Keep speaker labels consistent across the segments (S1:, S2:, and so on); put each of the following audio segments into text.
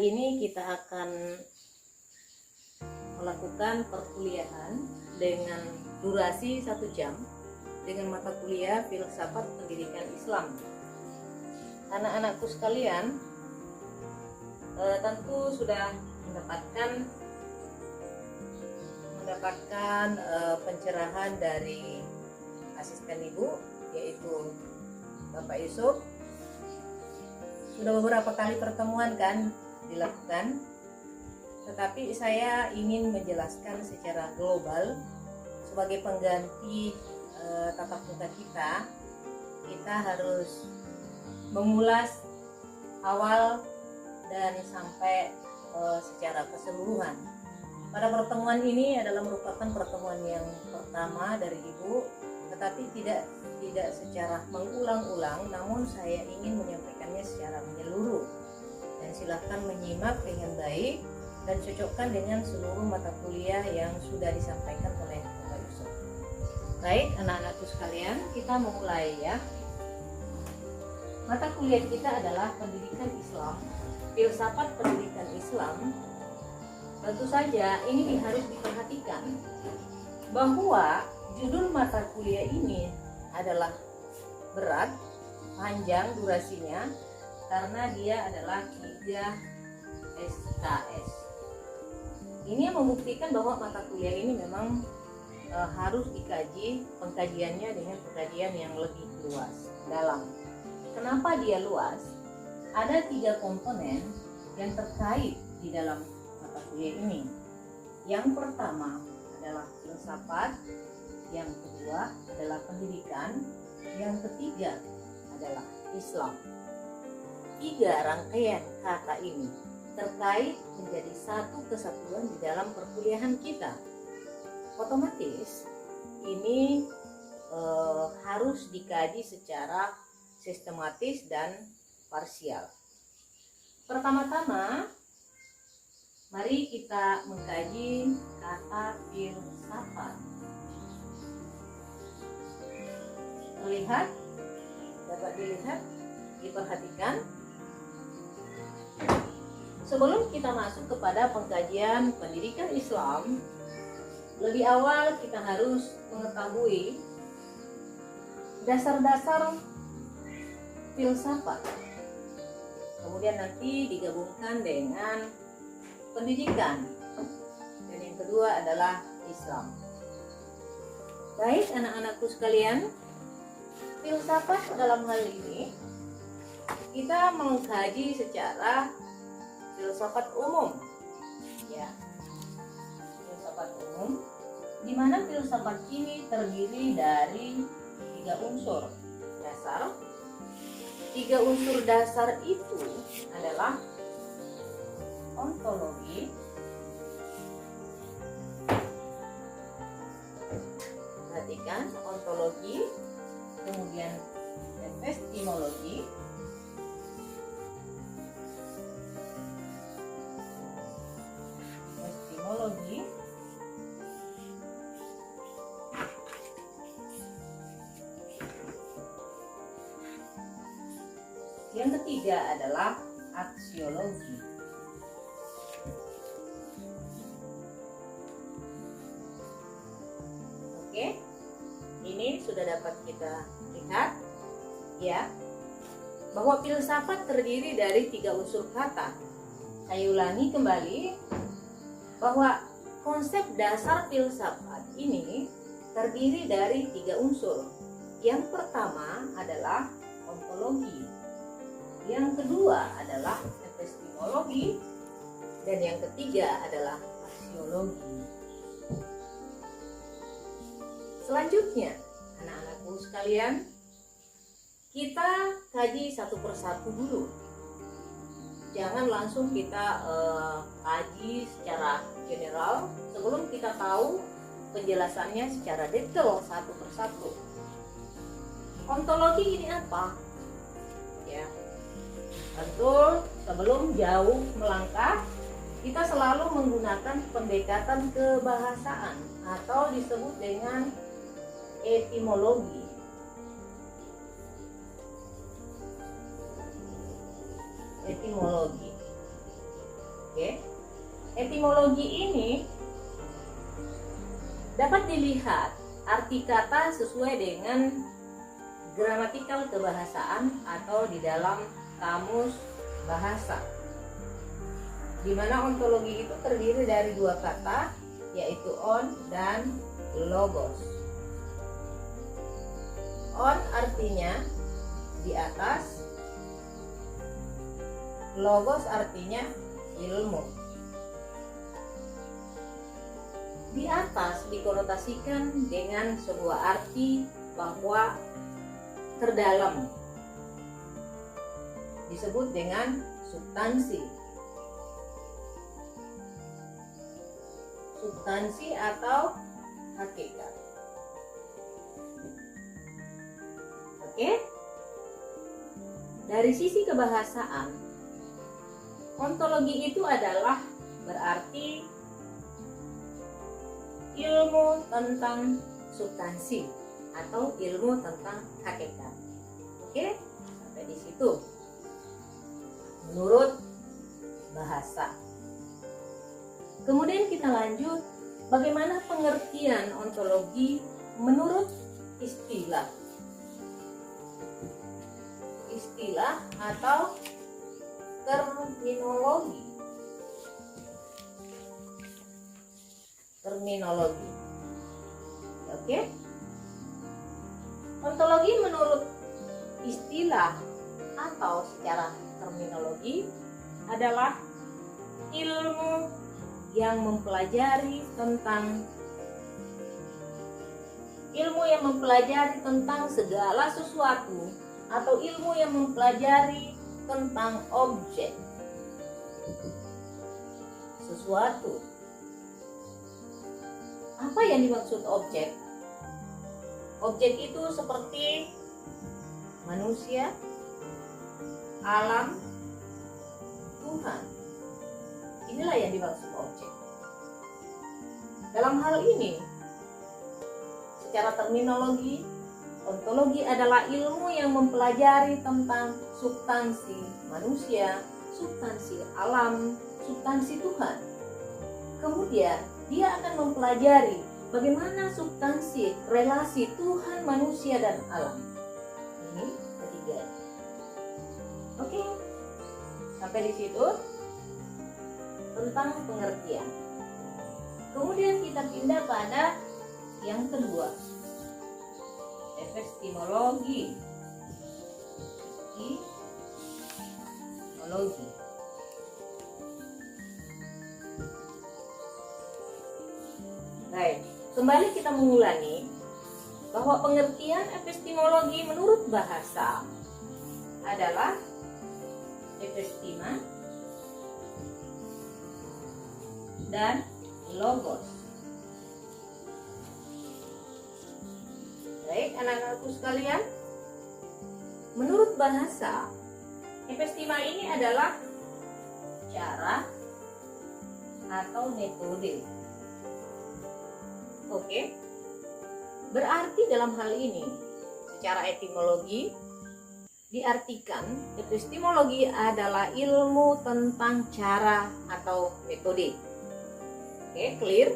S1: Kali ini kita akan melakukan perkuliahan dengan durasi 1 jam dengan mata kuliah Filsafat Pendidikan Islam. Anak-anakku sekalian, tentu sudah mendapatkan pencerahan dari asisten ibu, yaitu Bapak Yusuf. Sudah beberapa kali pertemuan kan dilakukan, tetapi saya ingin menjelaskan secara global sebagai pengganti tatap muka kita harus mengulas awal dan sampai secara keseluruhan. Pada pertemuan ini adalah merupakan pertemuan yang pertama dari ibu, tetapi tidak secara mengulang-ulang, namun saya ingin menyampaikannya secara menyeluruh. Dan silakan menyimak dengan baik dan cocokkan dengan seluruh mata kuliah yang sudah disampaikan oleh Bapak Yusuf. Baik, anak-anakku sekalian, kita mulai ya. Mata kuliah kita adalah Pendidikan Islam, Filsafat Pendidikan Islam. Tentu saja ini harus diperhatikan bahwa judul mata kuliah ini adalah berat, panjang durasinya, karena dia adalah 3 SKS. Ini yang membuktikan bahwa mata kuliah ini memang harus dikaji pengkajiannya dengan pengkajian yang lebih luas, dalam. Kenapa dia luas? Ada 3 komponen yang terkait di dalam mata kuliah ini. Yang pertama adalah filsafat, yang kedua adalah pendidikan, yang ketiga adalah Islam. 3 rangkaian kata ini terkait menjadi satu kesatuan di dalam perkuliahan kita. Otomatis ini harus dikaji secara sistematis dan parsial. Pertama-tama, mari kita mengkaji kata filsafat. Terlihat, dapat dilihat, diperhatikan. Sebelum kita masuk kepada pengkajian pendidikan Islam, lebih awal kita harus mengetahui dasar-dasar filsafat. Kemudian nanti digabungkan dengan pendidikan. Dan yang kedua adalah Islam. Baik, anak-anakku sekalian, filsafat dalam hal ini kita mengkaji secara filsafat umum, ya, filsafat umum, di mana filsafat ini terdiri dari 3 unsur dasar. 3 unsur dasar itu adalah ontologi, perhatikan, ontologi, kemudian epistemologi, yang ketiga adalah aksiologi. Oke, ini sudah dapat kita lihat ya, bahwa filsafat terdiri dari 3 unsur kata. Saya ulangi kembali bahwa konsep dasar filsafat ini terdiri dari 3 unsur. Yang pertama adalah ontologi, yang kedua adalah epistemologi, dan yang ketiga adalah aksiologi. Selanjutnya, anak-anakku sekalian, kita kaji satu persatu dulu. Jangan langsung kita kaji secara general sebelum kita tahu penjelasannya secara detail satu persatu. Ontologi ini apa? Ya, tentu sebelum jauh melangkah, kita selalu menggunakan pendekatan kebahasaan atau disebut dengan etimologi. Etimologi. Oke. Etimologi ini dapat dilihat arti kata sesuai dengan gramatikal kebahasaan atau di dalam kamus bahasa, di mana ontologi itu terdiri dari dua kata, yaitu on dan logos. On artinya di atas, logos artinya ilmu. Di atas dikonotasikan dengan sebuah arti bahwa terdalam, disebut dengan substansi. Substansi atau hakikat. Oke? Dari sisi kebahasaan, ontologi itu adalah berarti ilmu tentang substansi atau ilmu tentang hakikat. Oke? Sampai di situ. Menurut bahasa. Kemudian kita lanjut, bagaimana pengertian ontologi menurut istilah. Istilah atau terminologi. Terminologi. Oke? Ontologi menurut istilah atau secara terminologi adalah ilmu yang mempelajari tentang segala sesuatu atau ilmu yang mempelajari tentang objek sesuatu. Apa yang dimaksud objek? Objek itu seperti manusia, alam, Tuhan. Inilah yang dimaksud objek. Dalam hal ini, secara terminologi, ontologi adalah ilmu yang mempelajari tentang substansi manusia, substansi alam, substansi Tuhan. Kemudian, dia akan mempelajari bagaimana substansi relasi Tuhan, manusia, dan alam. Ini ketiga. Oke, sampai di situ tentang pengertian. Kemudian kita pindah pada yang kedua, epistemologi. Epistemologi. Baik, kembali kita mengulangi bahwa pengertian epistemologi menurut bahasa adalah epistima dan logos. Baik, anak-anakku sekalian, menurut bahasa, epistima ini adalah cara atau metode. Oke, berarti dalam hal ini, secara etimologi, diartikan epistemologi adalah ilmu tentang cara atau metode. Oke, clear?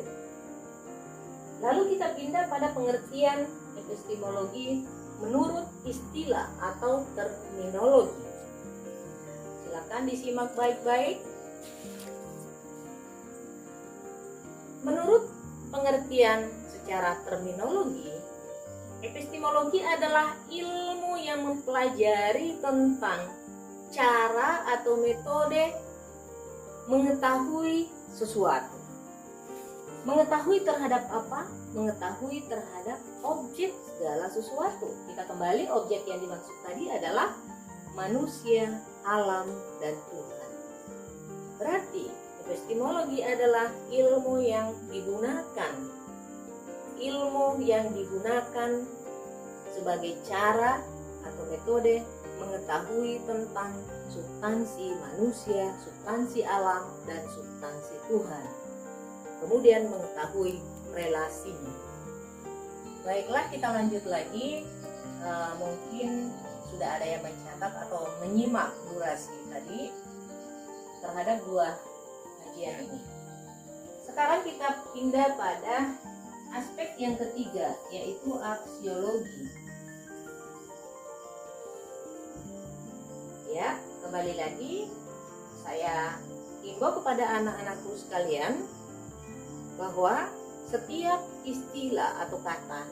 S1: Lalu kita pindah pada pengertian epistemologi menurut istilah atau terminologi. Silakan disimak baik-baik. Menurut pengertian secara terminologi, epistemologi adalah ilmu yang mempelajari tentang cara atau metode mengetahui sesuatu. Mengetahui terhadap apa? Mengetahui terhadap objek segala sesuatu. Kita kembali, objek yang dimaksud tadi adalah manusia, alam, dan Tuhan. Berarti epistemologi adalah ilmu yang digunakan sebagai cara atau metode mengetahui tentang substansi manusia, substansi alam, dan substansi Tuhan. Kemudian mengetahui relasinya. Baiklah, kita lanjut lagi. Mungkin sudah ada yang mencatat atau menyimak durasi tadi terhadap dua kajian ini. Sekarang kita pindah pada aspek yang ketiga, yaitu aksiologi. Ya, kembali lagi saya himbau kepada anak-anakku sekalian bahwa setiap istilah atau kata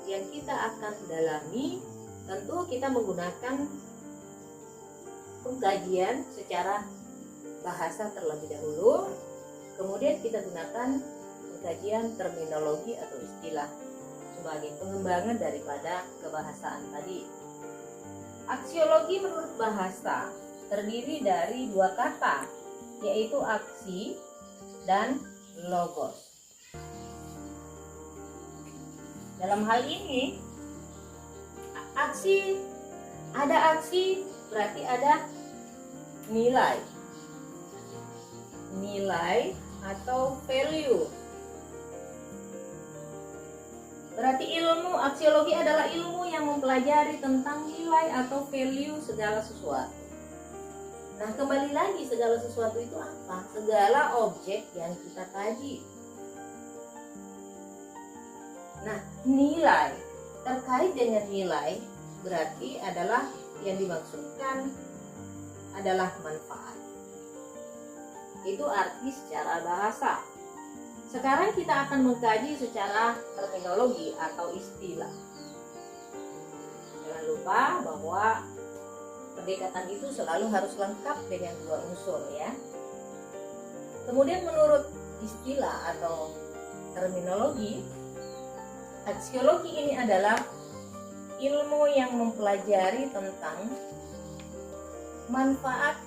S1: yang kita akan dalami tentu kita menggunakan pengkajian secara bahasa terlebih dahulu, kemudian kita gunakan pengkajian terminologi atau istilah sebagai pengembangan daripada kebahasaan tadi. Aksiologi menurut bahasa terdiri dari dua kata, yaitu aksi dan logos. Dalam hal ini, ada aksi berarti ada nilai atau value. Berarti aksiologi adalah ilmu yang mempelajari tentang nilai atau value segala sesuatu. Nah, kembali lagi, segala sesuatu itu apa? Segala objek yang kita kaji. Nah, nilai, terkait dengan nilai berarti adalah yang dimaksudkan adalah manfaat. Itu arti secara bahasa. Sekarang kita akan mengkaji secara terminologi atau istilah. Jangan lupa bahwa pendekatan itu selalu harus lengkap dengan dua unsur ya. Kemudian menurut istilah atau terminologi, aksiologi ini adalah ilmu yang mempelajari tentang manfaat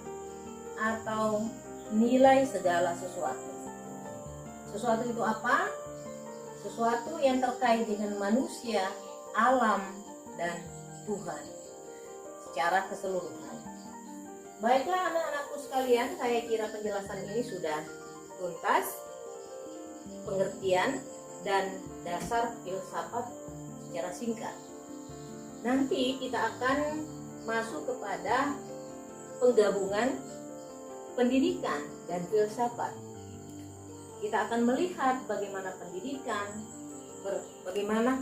S1: atau nilai segala sesuatu. Sesuatu itu apa? Sesuatu yang terkait dengan manusia, alam, dan Tuhan secara keseluruhan. Baiklah anak-anakku sekalian, saya kira penjelasan ini sudah tuntas, pengertian dan dasar filsafat secara singkat. Nanti kita akan masuk kepada penggabungan pendidikan dan filsafat. Kita akan melihat bagaimana pendidikan, bagaimana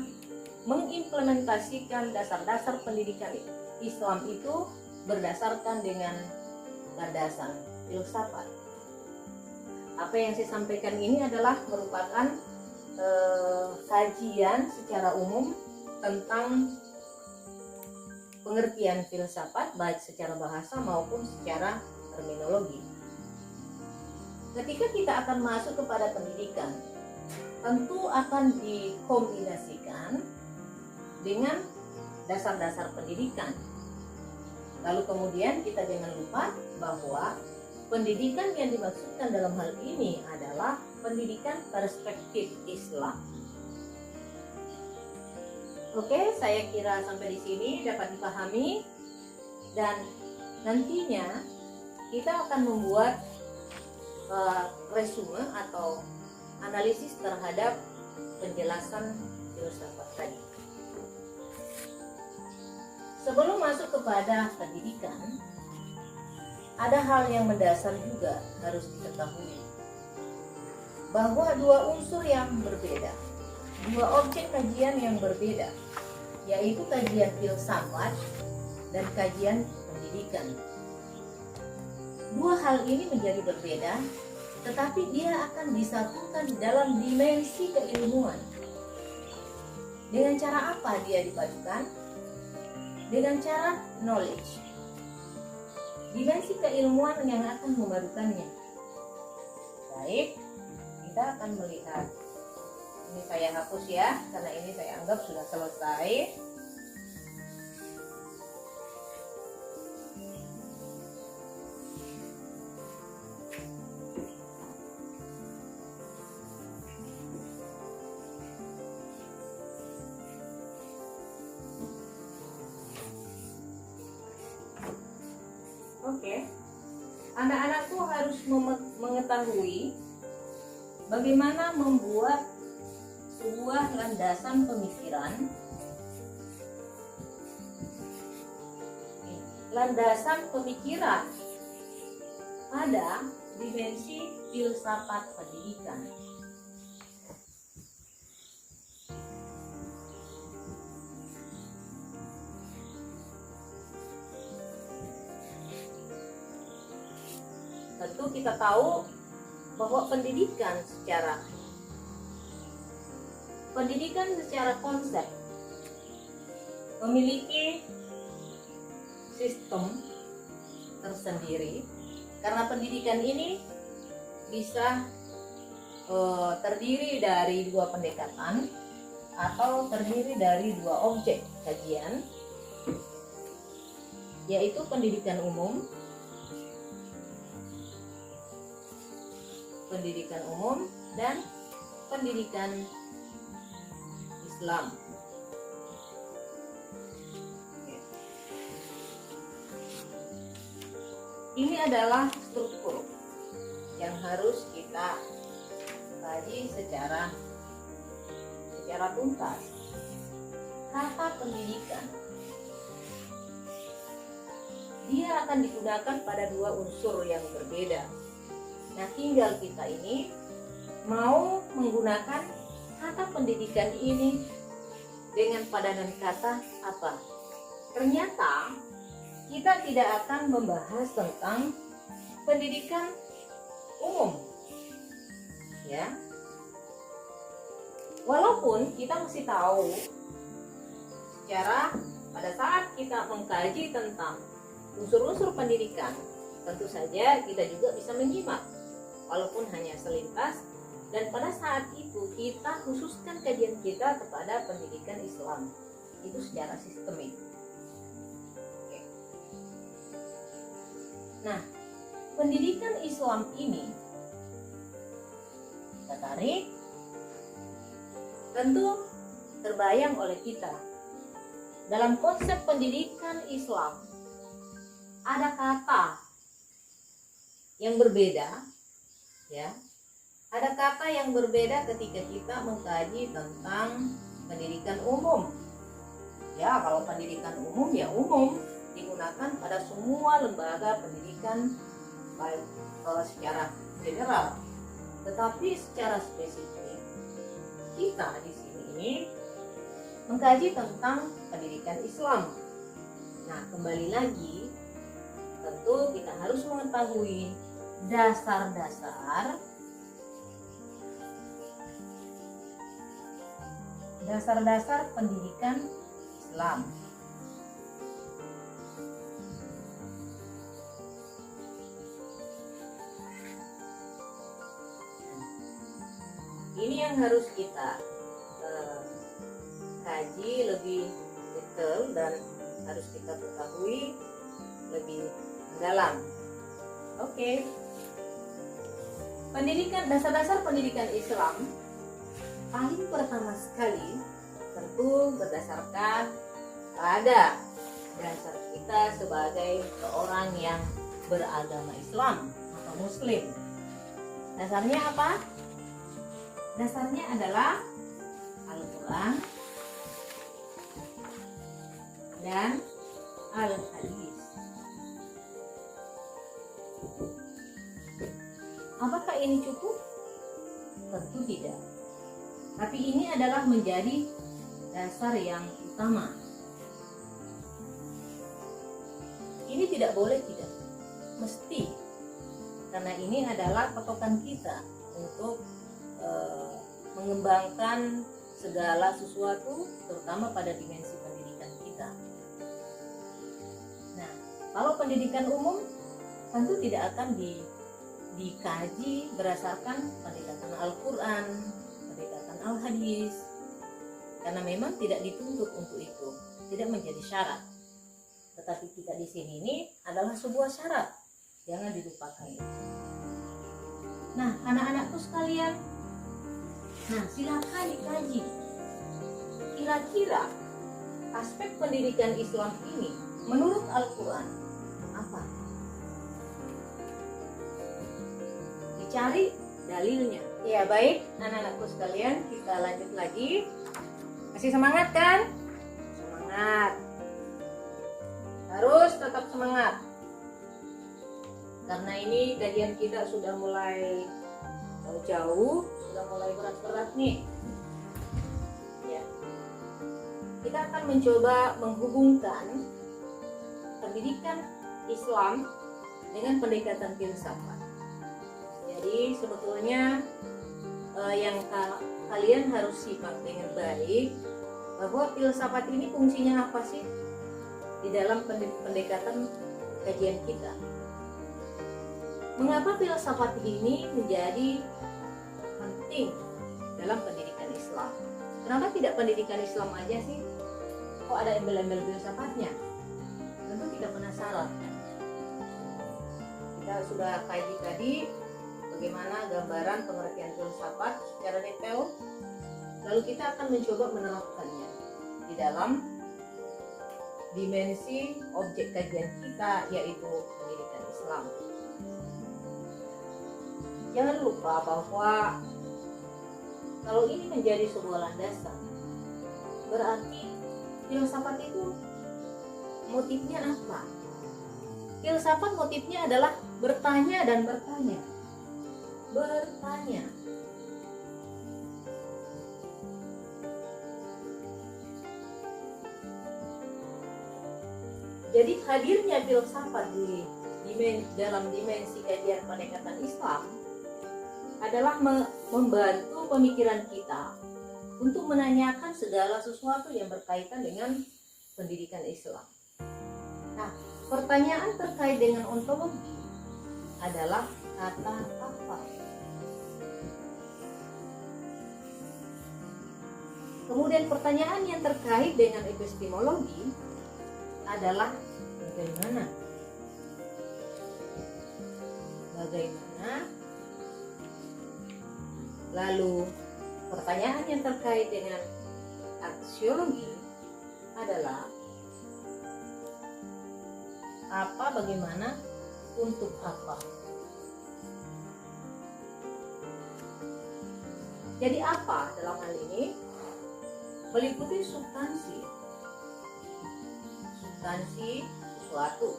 S1: mengimplementasikan dasar-dasar pendidikan Islam itu berdasarkan dengan landasan filsafat. Apa yang saya sampaikan ini adalah merupakan kajian secara umum tentang pengertian filsafat baik secara bahasa maupun secara terminologi. Ketika kita akan masuk kepada pendidikan, tentu akan dikombinasikan dengan dasar-dasar pendidikan. Lalu kemudian kita jangan lupa bahwa pendidikan yang dimaksudkan dalam hal ini adalah pendidikan perspektif Islam. Oke, saya kira sampai di sini dapat dipahami, dan nantinya kita akan membuat resume atau analisis terhadap penjelasan filsafat tadi. Sebelum masuk kepada pendidikan, ada hal yang mendasar juga harus diketahui, bahwa dua unsur yang berbeda, dua objek kajian yang berbeda, yaitu kajian filsafat dan kajian pendidikan. Dua hal ini menjadi berbeda, tetapi dia akan disatukan dalam dimensi keilmuan. Dengan cara apa dia dipadukan? Dengan cara knowledge. Dimensi keilmuan yang akan memadukannya. Baik, kita akan melihat. Ini saya hapus ya, karena ini saya anggap sudah selesai. Oke, anak-anakku harus mengetahui bagaimana membuat sebuah landasan pemikiran, pada dimensi filsafat pendidikan. Tentu kita tahu bahwa pendidikan secara konsep memiliki sistem tersendiri, karena pendidikan ini bisa terdiri dari dua pendekatan atau terdiri dari dua objek kajian, yaitu pendidikan umum dan pendidikan Islam. Ini adalah struktur yang harus kita kaji secara tuntas. Kata pendidikan, dia akan digunakan pada dua unsur yang berbeda. Nah, tinggal kita ini mau menggunakan kata pendidikan ini dengan padanan kata apa. Ternyata kita tidak akan membahas tentang pendidikan umum, ya. Walaupun kita mesti tahu pada saat kita mengkaji tentang unsur-unsur pendidikan, tentu saja kita juga bisa menyimak, walaupun hanya selintas. Dan pada saat itu kita khususkan kajian kita kepada pendidikan Islam, itu secara sistemik. Nah, pendidikan Islam ini kita tarik, tentu terbayang oleh kita. Dalam konsep pendidikan Islam ada kata yang berbeda, ya. Ada kata yang berbeda ketika kita mengkaji tentang pendidikan umum. Ya, kalau pendidikan umum ya umum, digunakan pada semua lembaga pendidikan baik secara general, tetapi secara spesifik kita di sini mengkaji tentang pendidikan Islam. Nah, kembali lagi, tentu kita harus mengetahui dasar-dasar pendidikan Islam. Ini yang harus kita kaji lebih detail dan harus kita ketahui lebih mendalam. Oke. Dasar-dasar pendidikan Islam paling pertama sekali tentu berdasarkan pada dasar kita sebagai seorang yang beragama Islam atau Muslim. Dasarnya apa? Dasarnya adalah Al-Quran dan Al-Hadis. Apakah ini cukup? Tentu tidak. Tapi ini adalah menjadi dasar yang utama. Ini tidak boleh tidak, mesti. Karena ini adalah patokan kita untuk mengembangkan segala sesuatu, terutama pada dimensi pendidikan kita. Nah, kalau pendidikan umum tentu tidak akan dikaji berdasarkan pendekatan Al-Quran, pendekatan Al-Hadis, karena memang tidak dituntut untuk itu, tidak menjadi syarat. Tetapi kita di sini ini adalah sebuah syarat, jangan dilupakan itu. Nah, anak-anakku sekalian, silakan dikaji. Kira-kira aspek pendidikan Islam ini menurut Al-Quran apa? Dicari dalilnya. Ya, baik anak-anakku sekalian, kita lanjut lagi. Masih semangat kan? Semangat. Harus tetap semangat. Karena ini kajian kita sudah mulai jauh, sudah mulai berat-berat nih. Ya. Kita akan mencoba menghubungkan pendidikan Islam dengan pendekatan filsafat. Jadi sebetulnya yang kalian harus simak dengan baik bahwa filsafat ini fungsinya apa sih di dalam pendekatan kajian kita. Mengapa filsafat ini menjadi penting dalam pendidikan Islam? Kenapa tidak pendidikan Islam aja sih? Kok ada embel-embel filsafatnya? Tentu kita penasaran kan? Kita sudah kaji tadi bagaimana gambaran pengertian filsafat secara detail. Lalu kita akan mencoba menerapkannya di dalam dimensi objek kajian kita, yaitu pendidikan Islam. Jangan lupa bahwa kalau ini menjadi sebuah landasan, berarti filsafat itu motifnya apa? Filsafat motifnya adalah bertanya dan bertanya. Bertanya. Jadi hadirnya filsafat dalam dimensi kajian pendekatan Islam adalah membantu pemikiran kita untuk menanyakan segala sesuatu yang berkaitan dengan pendidikan Islam. Nah, pertanyaan terkait dengan ontologi adalah kata apa? Kemudian pertanyaan yang terkait dengan epistemologi adalah bagaimana? Lalu pertanyaan yang terkait dengan aksiologi adalah apa, bagaimana, untuk apa. Jadi apa dalam hal ini? Meliputi substansi sesuatu.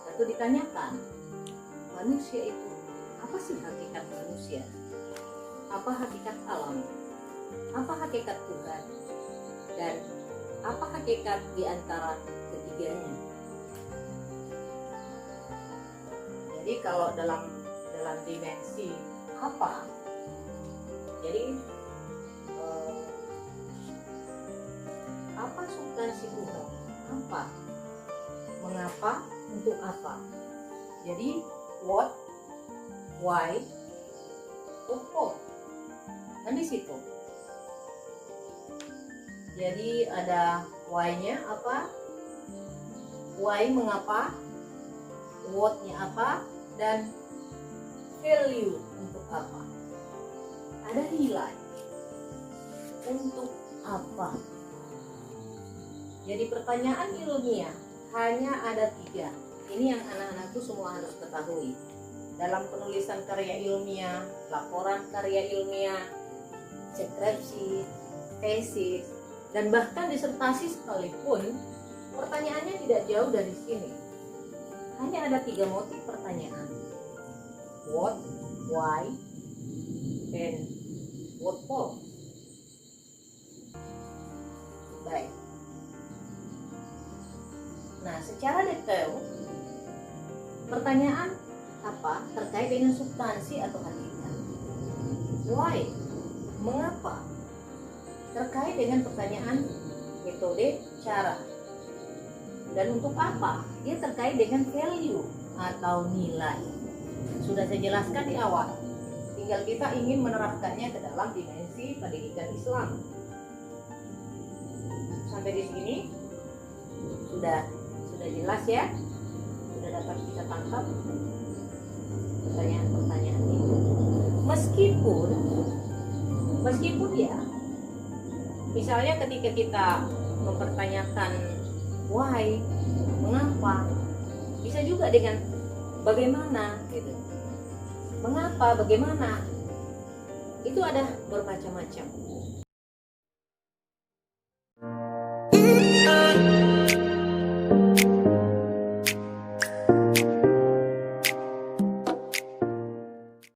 S1: Lalu ditanyakan, manusia itu apa sih hakikat manusia? Apa hakikat alam? Apa hakikat Tuhan? Dan apa hakikat di antara ketiganya? Jadi kalau dalam dimensi apa? Jadi apa substansi Tuhan? Apa? Mengapa? Untuk apa? Jadi what, why, what? Kan di situ. Jadi ada why-nya apa? Why mengapa? What-nya apa? Dan value untuk apa? Ada nilai untuk apa? Jadi pertanyaan ilmiah hanya ada 3. Ini yang anak-anakku semua harus ketahui. Dalam penulisan karya ilmiah, laporan karya ilmiah, skripsi, tesis, dan bahkan disertasi sekalipun, pertanyaannya tidak jauh dari sini. Hanya ada 3 motif pertanyaan. What, why, and what for. Baik. Nah, secara detail, pertanyaan apa terkait dengan substansi atau hakikat. Why? Mengapa? Terkait dengan pertanyaan metode, cara. Dan untuk apa? Dia terkait dengan value atau nilai. Sudah saya jelaskan di awal. Tinggal kita ingin menerapkannya ke dalam dimensi pendidikan Islam. Sampai di sini sudah jelas ya? Sudah dapat kita tangkap pertanyaan-pertanyaan itu. Meskipun ya, misalnya ketika kita mempertanyakan why, mengapa, bisa juga dengan bagaimana gitu. Mengapa, bagaimana, itu ada bermacam-macam.